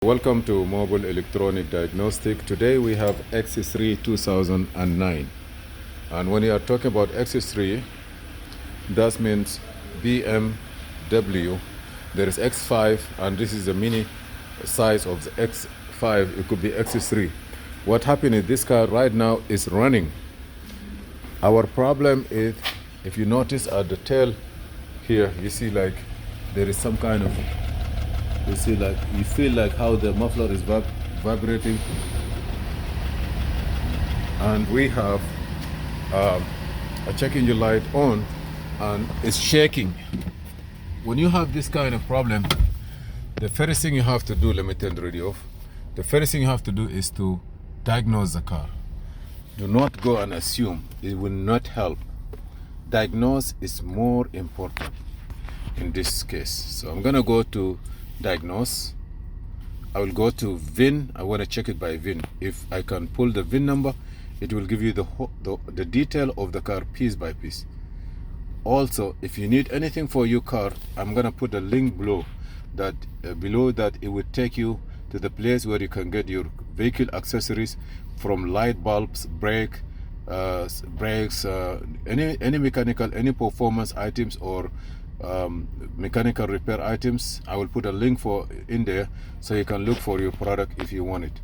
Welcome to Mobile Electronic Diagnostic. Today we have X3 2009. And when you are talking about X3, that means BMW. There is X5 and this is the mini size of the X5. It could be X3. What happened is this car right now is running. Our problem is, if you notice at the tail here, you see like there is some kind of, you see like, you feel like how the muffler is vibrating. And we have a check engine light on and it's shaking. When you have this kind of problem, the first thing you have to do, let me turn the radio off. The first thing you have to do is to diagnose the car. Do not go and assume. It will not help. Diagnose is more important in this case. So I'm gonna go to Diagnose. I will go to VIN. I want to check it by VIN. If I can pull the VIN number, it will give you the detail of the car piece by piece. Also, if you need anything for your car, I'm gonna put a link below that it would take you to the place where you can get your vehicle accessories, from light bulbs, brakes, any mechanical, any performance items, or mechanical repair items. I will put a link in there so you can look for your product if you want it.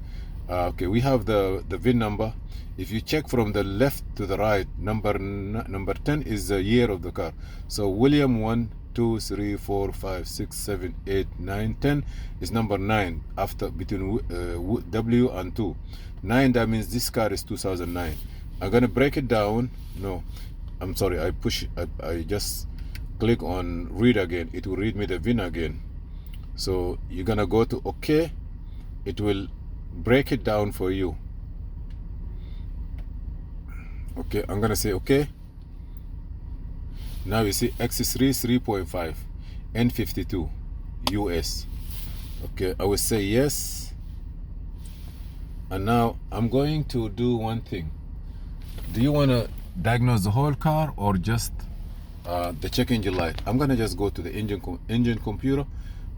Okay, we have the VIN number. If you check from the left to the right, number 10 is the year of the car. So William 1 2 3 4 5 6 7 8 9 10 is number 9 after between W and 2. 9, that means this car is 2009. I'm gonna break it down. No, I'm sorry, I just click on read again. It will read me the VIN again. So you're gonna go to OK. It will break it down for you. Okay, I'm gonna say OK. Now you see X3 3.5 N52 US. Okay, I will say yes. And now I'm going to do one thing. Do you want to diagnose the whole car or just the check engine light? I'm gonna just go to the engine computer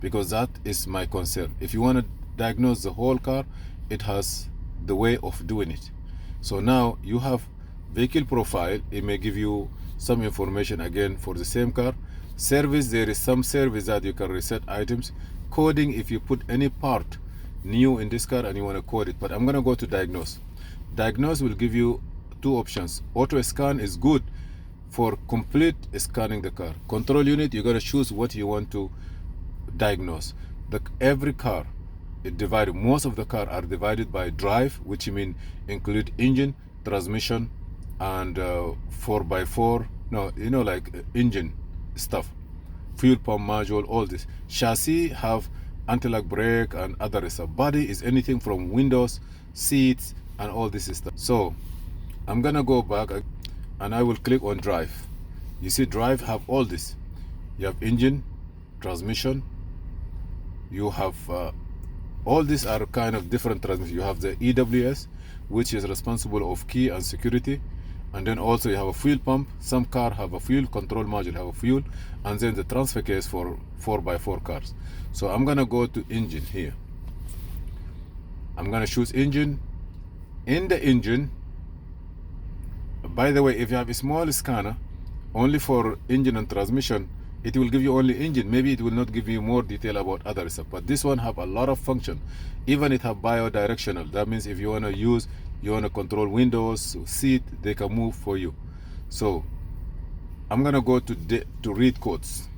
because that is my concern. If you want to diagnose the whole car, it has the way of doing it. So now you have vehicle profile. It may give you some information again for the same car. Service, there is some service that you can reset items. Coding, if you put any part new in this car and you want to code it. But I'm gonna go to Diagnose. Diagnose will give you two options. Auto scan is good for complete scanning the car. Control unit, you're gonna choose what you want to diagnose. Every car is divided. Most of the car are divided by drive, which mean include engine, transmission, and 4x4. No, you know, like engine stuff, fuel pump module, all this. Chassis have anti-lock brake and other stuff. Body is anything from windows, seats, and all this stuff. So I'm gonna go back and I will click on drive. You see drive have all this. You have engine, transmission, you have all these are kind of different transmission. You have the EWS, which is responsible of key and security, and then also you have a fuel pump. Some car have a fuel control module, have a fuel, and then the transfer case for 4x4 cars. So I'm gonna go to engine here. I'm gonna choose engine. In the engine, by the way, if you have a small scanner only for engine and transmission, it will give you only engine. Maybe it will not give you more detail about other stuff, but this one have a lot of function. Even it have bi-directional. That means if you want to control windows, seat, they can move for you. So I'm gonna go to read codes.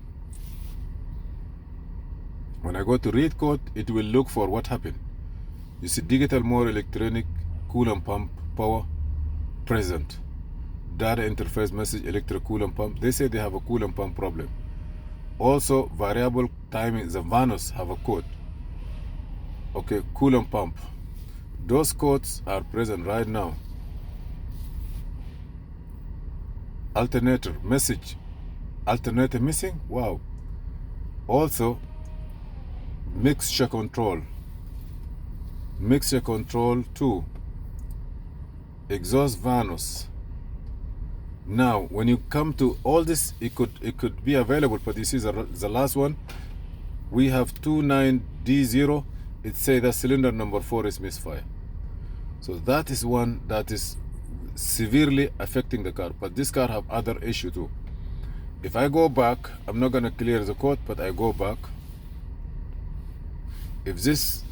When I go to read code, it will look for what happened. You see digital mode, electronic, coolant pump, power, present. Data interface message, electric coolant pump. They say they have a coolant pump problem. Also variable timing, the vanos have a code. Okay, coolant pump. Those codes are present right now. Alternator message, alternator missing. Wow. Also mixture control 2, exhaust vanos. Now when you come to all this, it could be available, but this is the last one. We have 29D0 it say that cylinder number 4 is misfire. So that is one that is severely affecting the car. But this car have other issue too. If I go back, I'm not gonna clear the code, but I go back. If this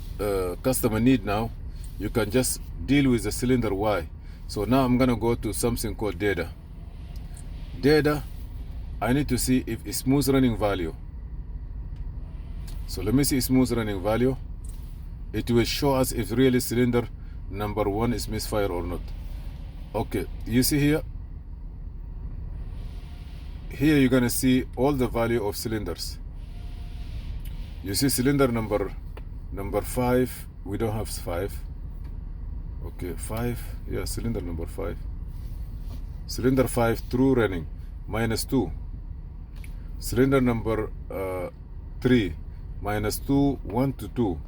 customer need now, you can just deal with the cylinder Y. So now I'm gonna go to something called data. Data, I need to see if it's smooth running value. So let me see smooth running value. It will show us if really cylinder number 1 is misfire or not. Okay, you see here. Here you're gonna see all the value of cylinders. You see cylinder number 5. We don't have 5. Okay, 5. Yeah, cylinder number 5. Cylinder 5 true running -2. Cylinder number 3 -2, 1 to 2.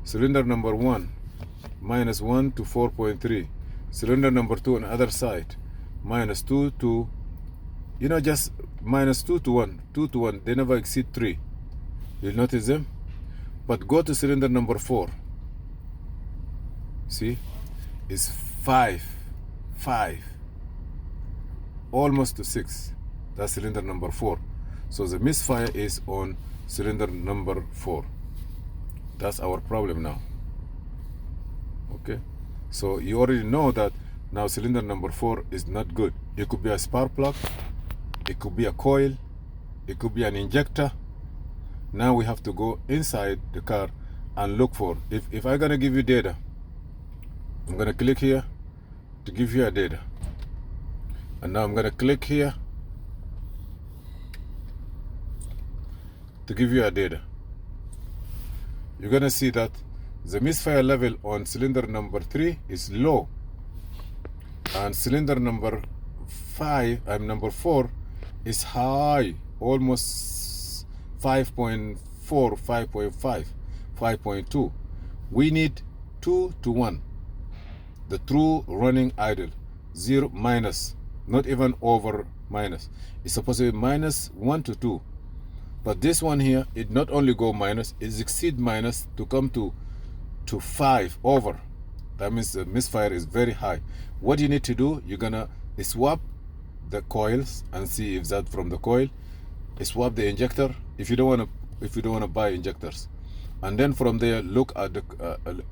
Cylinder number 1 -1 to 4.3. Cylinder number 2 on the other side -2 to, you know, just -2 to 1, 2 to 1. They never exceed 3. You'll notice them. But go to cylinder number 4. See, it's 5, almost to 6. That's cylinder number 4. So the misfire is on cylinder number 4. That's our problem now. Okay, so you already know that now cylinder number 4 is not good. It could be a spark plug, it could be a coil, it could be an injector. Now we have to go inside the car and look for, if I'm gonna give you data, I'm gonna click here to give you a data, and now I'm gonna click here to give you a data. You're gonna see that the misfire level on cylinder number 3 is low, and cylinder number 4 is high, almost 5.4, 5.5, 5.2. We need 2 to 1. The true running idle, 0 minus, not even over minus. It's supposed to be -1 to 2. But this one here, it not only go minus, it exceed minus to come to 5 over. That means the misfire is very high. What you need to do, you're gonna swap the coils and see if that from the coil. Swap the injector if you don't wanna buy injectors, and then from there look at the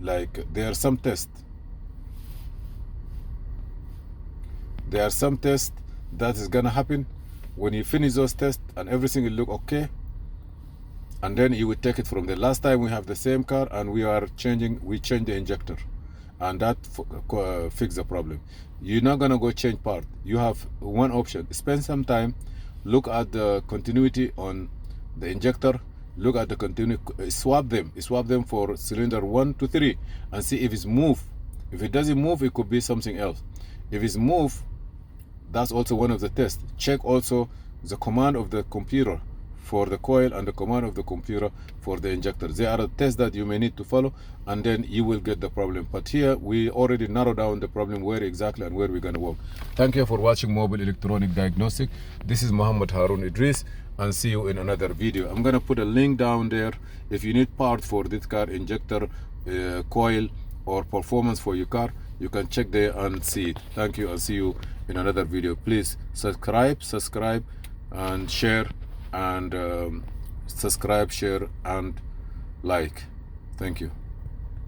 like there are some tests. There are some tests that is gonna happen. When you finish those tests and everything will look okay, and then you will take it from there. Last time we have the same car and we changed the injector, and that fixed the problem. You're not gonna go change part. You have one option. Spend some time, look at the continuity on the injector, look at the continuity, swap them for cylinder 1 to 3 and see if it's move. If it doesn't move, it could be something else. If it's move, that's also one of the tests. Check also the command of the computer for the coil and the command of the computer for the injector. They are a test that you may need to follow, and then you will get the problem. But here we already narrow down the problem where exactly and where we're going to work. Thank you for watching Mobile Electronic Diagnostic. This is Muhammad Harun Idris, and see you in another video. I'm going to put a link down there. If you need part for this car, injector, coil, or performance for your car, you can check there and see it. Thank you, and see you in another video. Please subscribe and share, and subscribe, share, and like. Thank you.